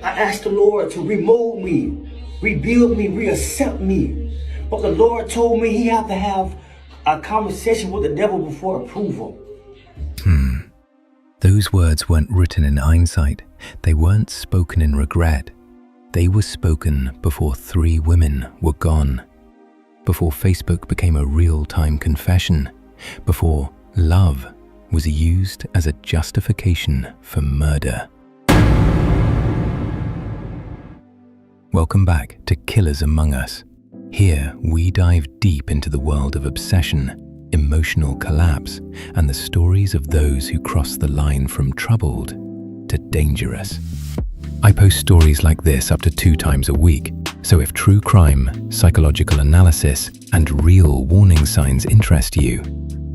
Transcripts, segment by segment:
I asked the Lord to remold me, rebuild me, reaccept me. But the Lord told me he had to have a conversation with the devil before approval. Those words weren't written in hindsight. They weren't spoken in regret. They were spoken before 3 women were gone. Before Facebook became a real-time confession. Before love was used as a justification for murder. Welcome back to Killers Among Us. Here we dive deep into the world of obsession, emotional collapse, and the stories of those who cross the line from troubled to dangerous. I post stories like this up to 2 times a week, so if true crime, psychological analysis, and real warning signs interest you,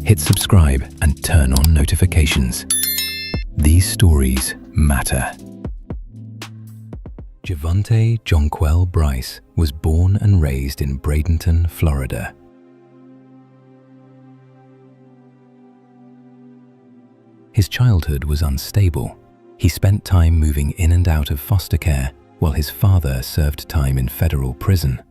hit subscribe and turn on notifications. These stories matter. Javontee Jonquila Brice was born and raised in Bradenton, Florida. His childhood was unstable. He spent time moving in and out of foster care, while his father served time in federal prison.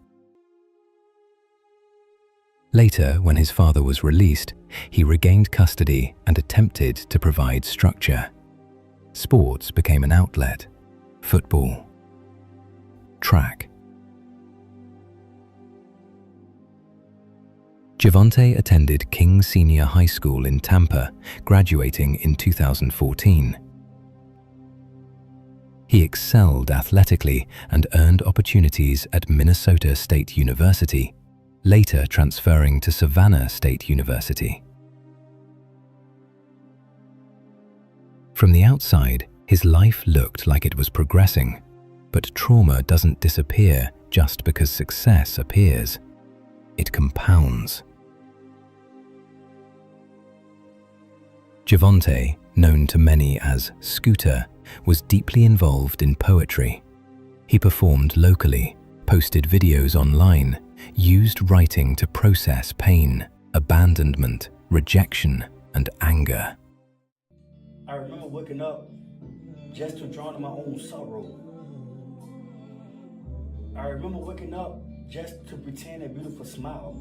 Later, when his father was released, he regained custody and attempted to provide structure. Sports became an outlet. Football. Track. Javontee attended King Senior High School in Tampa, graduating in 2014. He excelled athletically and earned opportunities at Minnesota State University, later transferring to Savannah State University. From the outside, his life looked like it was progressing, but trauma doesn't disappear just because success appears. It compounds. Javontee, known to many as Scooter, was deeply involved in poetry. He performed locally, posted videos online, used writing to process pain, abandonment, rejection, and anger. I remember waking up just to drown in my own sorrow. I remember waking up just to pretend a beautiful smile.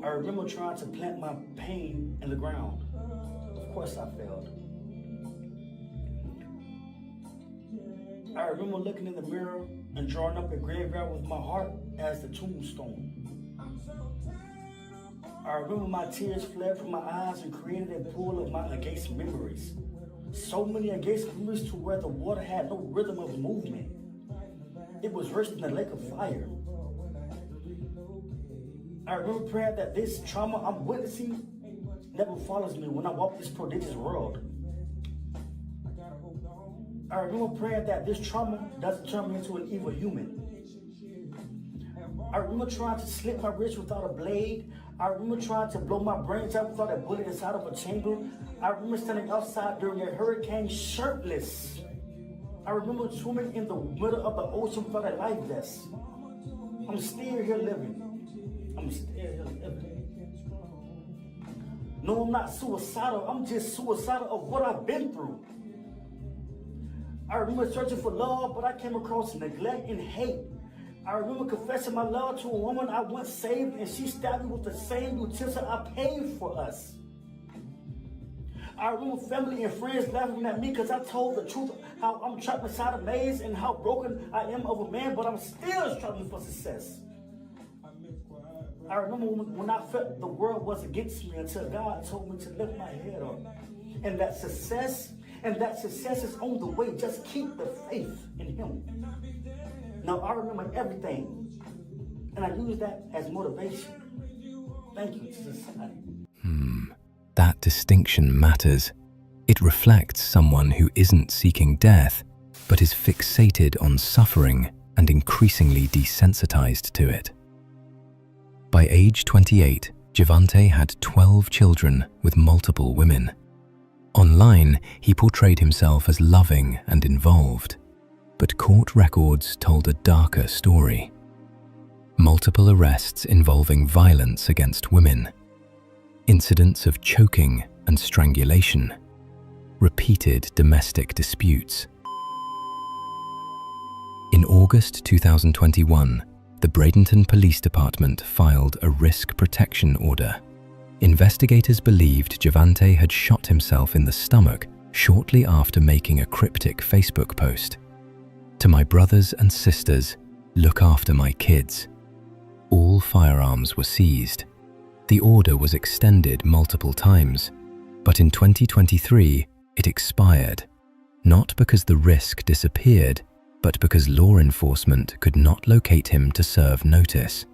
I remember trying to plant my pain in the ground. Of course I failed. I remember looking in the mirror and drawing up a graveyard with my heart as the tombstone. I remember my tears fled from my eyes and created a pool of my against memories. So many against memories to where the water had no rhythm of movement. It was worse than a lake of fire. I remember praying that this trauma I'm witnessing never follows me when I walk this prodigious world. I remember praying that this trauma doesn't turn me into an evil human. I remember trying to slit my wrist without a blade. I remember trying to blow my brains out without a bullet inside of a chamber. I remember standing outside during a hurricane shirtless. I remember swimming in the middle of the ocean without a life vest. I'm still here living. I'm still here living. No, I'm not suicidal. I'm just suicidal of what I've been through. I remember searching for love, but I came across neglect and hate. I remember confessing my love to a woman I once saved, and she stabbed me with the same utensil I paid for us. I remember family and friends laughing at me because I told the truth, how I'm trapped inside a maze and how broken I am of a man, but I'm still struggling for success. I remember when I felt the world was against me until God told me to lift my head up. And that success is on the way. Just keep the faith in Him. Now I remember everything, and I use that as motivation. Thank you to society. That distinction matters. It reflects someone who isn't seeking death, but is fixated on suffering and increasingly desensitized to it. By age 28, Javontee had 12 children with multiple women. Online, he portrayed himself as loving and involved, but court records told a darker story. Multiple arrests involving violence against women, incidents of choking and strangulation, repeated domestic disputes. In August 2021, the Bradenton Police Department filed a risk protection order. Investigators believed Javontee had shot himself in the stomach shortly after making a cryptic Facebook post. "To my brothers and sisters, look after my kids." All firearms were seized. The order was extended multiple times, but in 2023, it expired, not because the risk disappeared, but because law enforcement could not locate him to serve notice.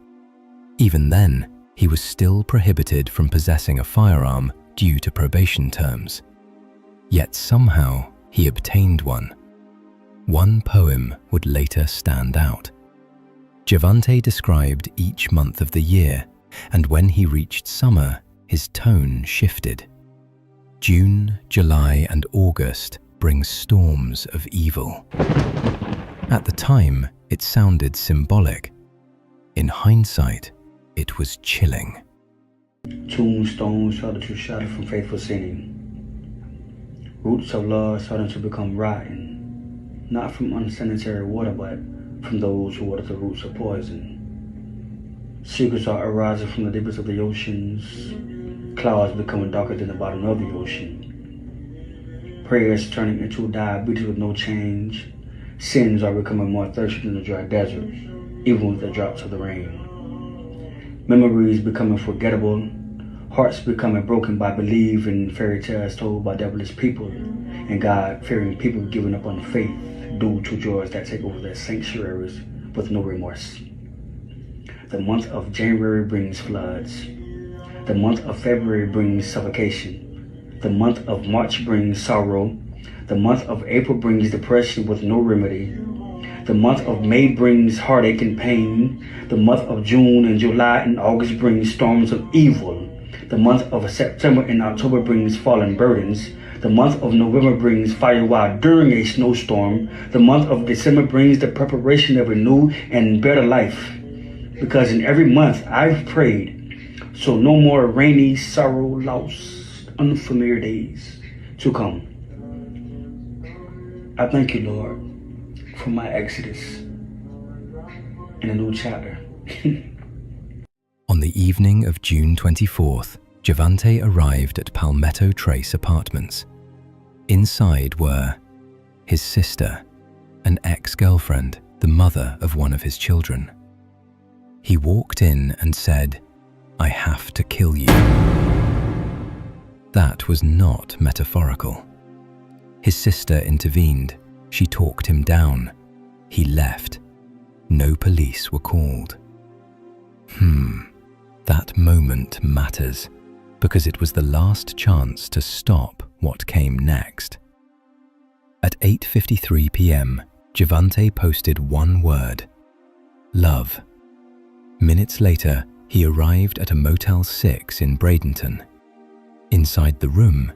Even then, he was still prohibited from possessing a firearm due to probation terms. Yet somehow, he obtained one. One poem would later stand out. Javontee described each month of the year, and when he reached summer, his tone shifted. June, July, and August bring storms of evil. At the time, it sounded symbolic. In hindsight, it was chilling. Tombstones started to shatter from faithful sinning. Roots of love starting to become rotten, not from unsanitary water, but from those who water the roots of poison. Secrets are arising from the deepest of the oceans, clouds becoming darker than the bottom of the ocean. Prayers turning into diabetes with no change. Sins are becoming more thirsty than the dry desert, even with the drops of the rain. Memories becoming forgettable, hearts becoming broken by believing fairy tales told by devilish people, and God-fearing people giving up on faith due to joys that take over their sanctuaries with no remorse. The month of January brings floods. The month of February brings suffocation. The month of March brings sorrow. The month of April brings depression with no remedy. The month of May brings heartache and pain. The month of June and July and August brings storms of evil. The month of September and October brings fallen burdens. The month of November brings fire while during a snowstorm. The month of December brings the preparation of a new and better life. Because in every month I've prayed, so no more rainy, sorrow, loss, unfamiliar days to come. I thank you, Lord, for my exodus and a new chapter. On the evening of June 24th, Javontee arrived at Palmetto Trace Apartments. Inside were his sister, an ex-girlfriend, the mother of one of his children. He walked in and said, "I have to kill you." That was not metaphorical. His sister intervened. She talked him down. He left. No police were called. That moment matters, because it was the last chance to stop what came next. At 8:53 p.m., Javontee posted one word: love. Minutes later, he arrived at a Motel 6 in Bradenton. Inside the room,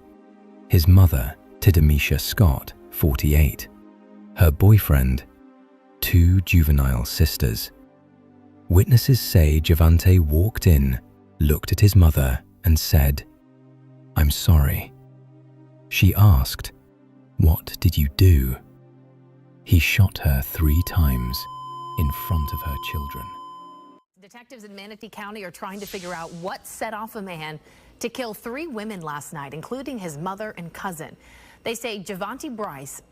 his mother, Titimysha Scott, 48, her boyfriend, 2 juvenile sisters. Witnesses say Javontee walked in, looked at his mother, and said, "I'm sorry." She asked, "What did you do?" He shot her 3 times in front of her children. Detectives in Manatee County are trying to figure out what set off a man to kill 3 women last night, including his mother and cousin. They say Javontee Brice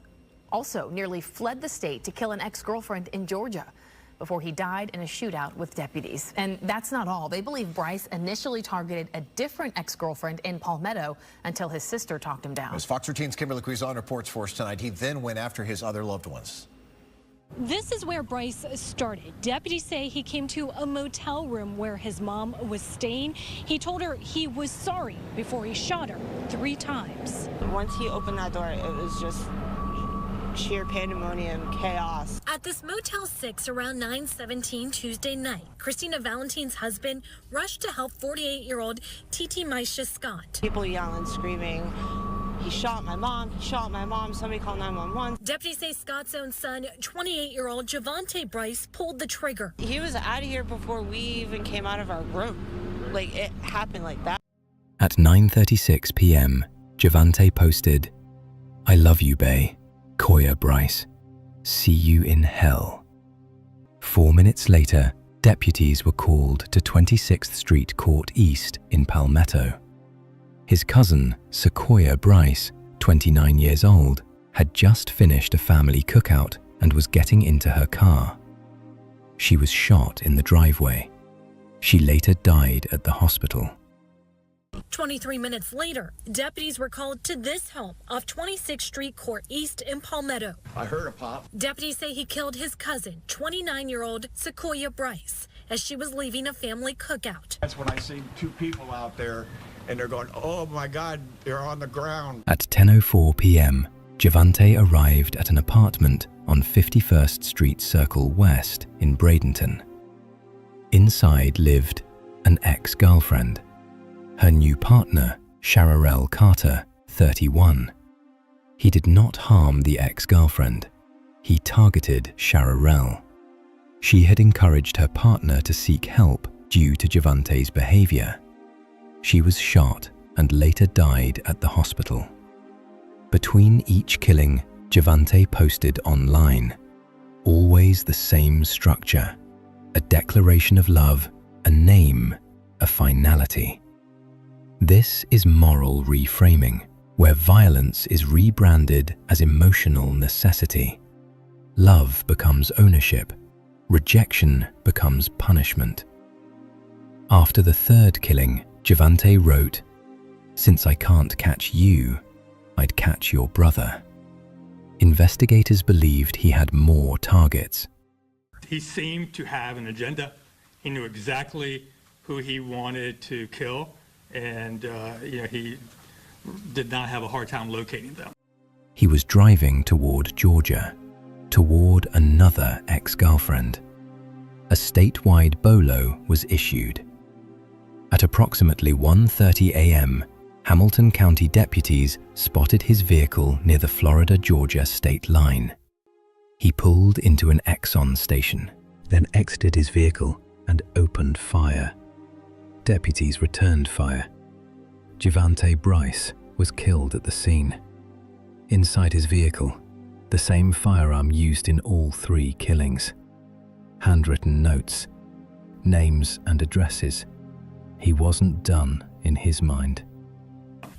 also nearly fled the state to kill an ex-girlfriend in Georgia before he died in a shootout with deputies. And that's not all. They believe Brice initially targeted a different ex-girlfriend in Palmetto until his sister talked him down. As Fox 13's Kimberly Quizon reports for us tonight, he then went after his other loved ones. This is where Brice started. Deputies say he came to a motel room where his mom was staying. He told her he was sorry before he shot her 3 times. Once he opened that door, it was just sheer pandemonium, chaos. At this Motel 6 around 9:17 Tuesday night, Christina Valentine's husband rushed to help 48-year-old Titimysha Scott. People yelling, screaming, "He shot my mom, he shot my mom, somebody call 911. Deputies say Scott's own son, 28-year-old Javontee Brice, pulled the trigger. He was out of here before we even came out of our room. Like, it happened like that. At 9:36 p.m., Javontee posted, "I love you, bae. Sacouya Brice. See you in hell." 4 minutes later, deputies were called to 26th Street Court East in Palmetto. His cousin, Sacouya Brice, 29 years old, had just finished a family cookout and was getting into her car. She was shot in the driveway. She later died at the hospital. 23 minutes later, deputies were called to this home off 26th Street Court East in Palmetto. I heard a pop. Deputies say he killed his cousin, 29-year-old Sacouya Brice, as she was leaving a family cookout. That's when I see two people out there and they're going, oh my God, they're on the ground. At 10:04 p.m., Javontee arrived at an apartment on 51st Street Circle West in Bradenton. Inside lived an ex-girlfriend. Her new partner, Shararel Carter, 31. He did not harm the ex-girlfriend. He targeted Shararel. She had encouraged her partner to seek help due to Javontee's behavior. She was shot and later died at the hospital. Between each killing, Javontee posted online, always the same structure: a declaration of love, a name, a finality. This is moral reframing, where violence is rebranded as emotional necessity. Love becomes ownership. Rejection becomes punishment. After the third killing, Javontee wrote, "Since I can't catch you, I'd catch your brother." Investigators believed he had more targets. He seemed to have an agenda. He knew exactly who he wanted to kill, and he did not have a hard time locating them. He was driving toward Georgia, toward another ex-girlfriend. A statewide BOLO was issued. At approximately 1:30 a.m., Hamilton County deputies spotted his vehicle near the Florida-Georgia state line. He pulled into an Exxon station, then exited his vehicle and opened fire. Deputies returned fire. Javontee Brice was killed at the scene. Inside his vehicle, the same firearm used in all 3 killings. Handwritten notes, names and addresses. He wasn't done in his mind.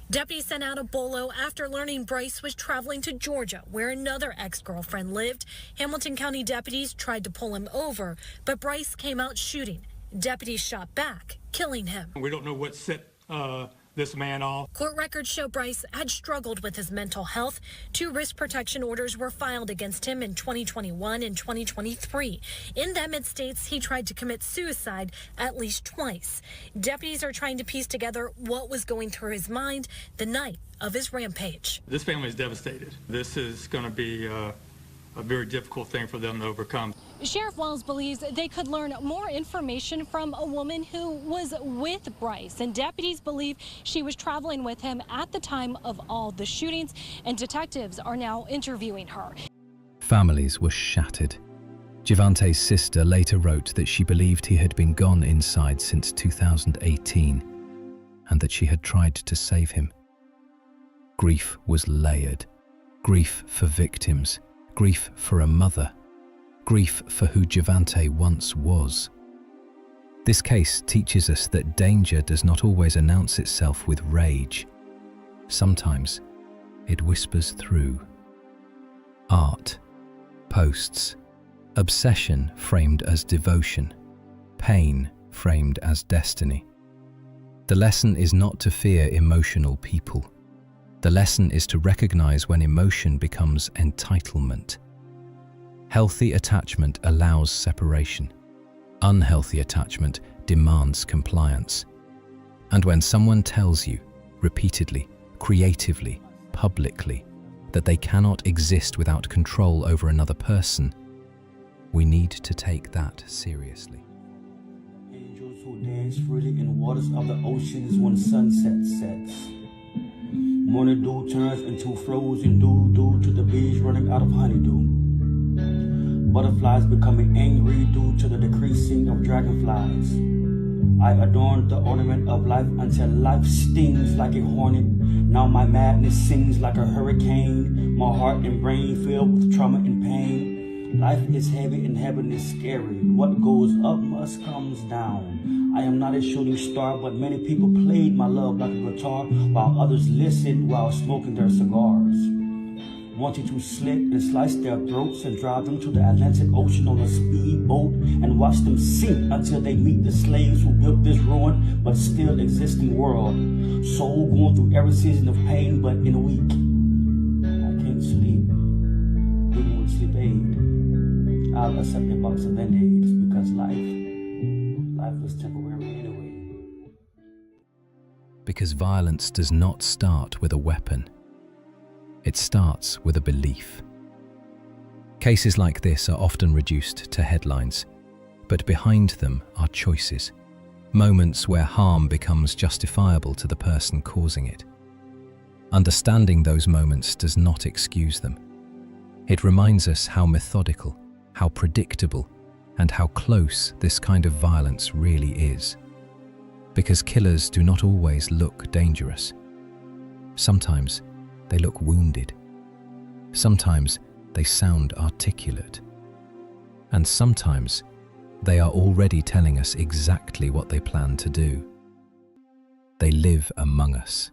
Deputies sent out a BOLO after learning Brice was traveling to Georgia, where another ex-girlfriend lived. Hamilton County deputies tried to pull him over, but Brice came out shooting. Deputies shot back, killing him. We don't know what set this man off. Court records show Brice had struggled with his mental health. 2 risk protection orders were filed against him in 2021 and 2023. In them, it states he tried to commit suicide at least twice. Deputies are trying to piece together what was going through his mind the night of his rampage. This family is devastated. This is going to be a very difficult thing for them to overcome. Sheriff Wells believes they could learn more information from a woman who was with Brice, and deputies believe she was traveling with him at the time of all the shootings, and detectives are now interviewing her. Families were shattered. Javontee's sister later wrote that she believed he had been gone inside since 2018 and that she had tried to save him. Grief was layered. Grief for victims. Grief for a mother. Grief for who Javontee once was. This case teaches us that danger does not always announce itself with rage. Sometimes it whispers through. Art, posts, obsession framed as devotion, pain framed as destiny. The lesson is not to fear emotional people. The lesson is to recognize when emotion becomes entitlement. Healthy attachment allows separation. Unhealthy attachment demands compliance. And when someone tells you, repeatedly, creatively, publicly, that they cannot exist without control over another person, we need to take that seriously. Angels who dance freely in waters of the oceans when sunset sets. Morning dew turns into frozen dew due to the bees running out of honeydew. Butterflies becoming angry due to the decreasing of dragonflies. I adorn the ornament of life until life stings like a hornet. Now my madness sings like a hurricane. My heart and brain filled with trauma and pain. Life is heavy and heaven is scary. What goes up must comes down. I am not a shooting star, but many people played my love like a guitar, while others listened while smoking their cigars. Wanting to slit and slice their throats and drive them to the Atlantic Ocean on a speedboat and watch them sink until they meet the slaves who built this ruined but still existing world. Soul going through every season of pain, but in a week, I can't sleep. Even with sleep aid, I'll accept a box of Band-Aids because life is temporary anyway. Because violence does not start with a weapon. It starts with a belief. Cases like this are often reduced to headlines, but behind them are choices, moments where harm becomes justifiable to the person causing it. Understanding those moments does not excuse them. It reminds us how methodical, how predictable, and how close this kind of violence really is. Because killers do not always look dangerous. Sometimes they look wounded. Sometimes they sound articulate. And sometimes they are already telling us exactly what they plan to do. They live among us.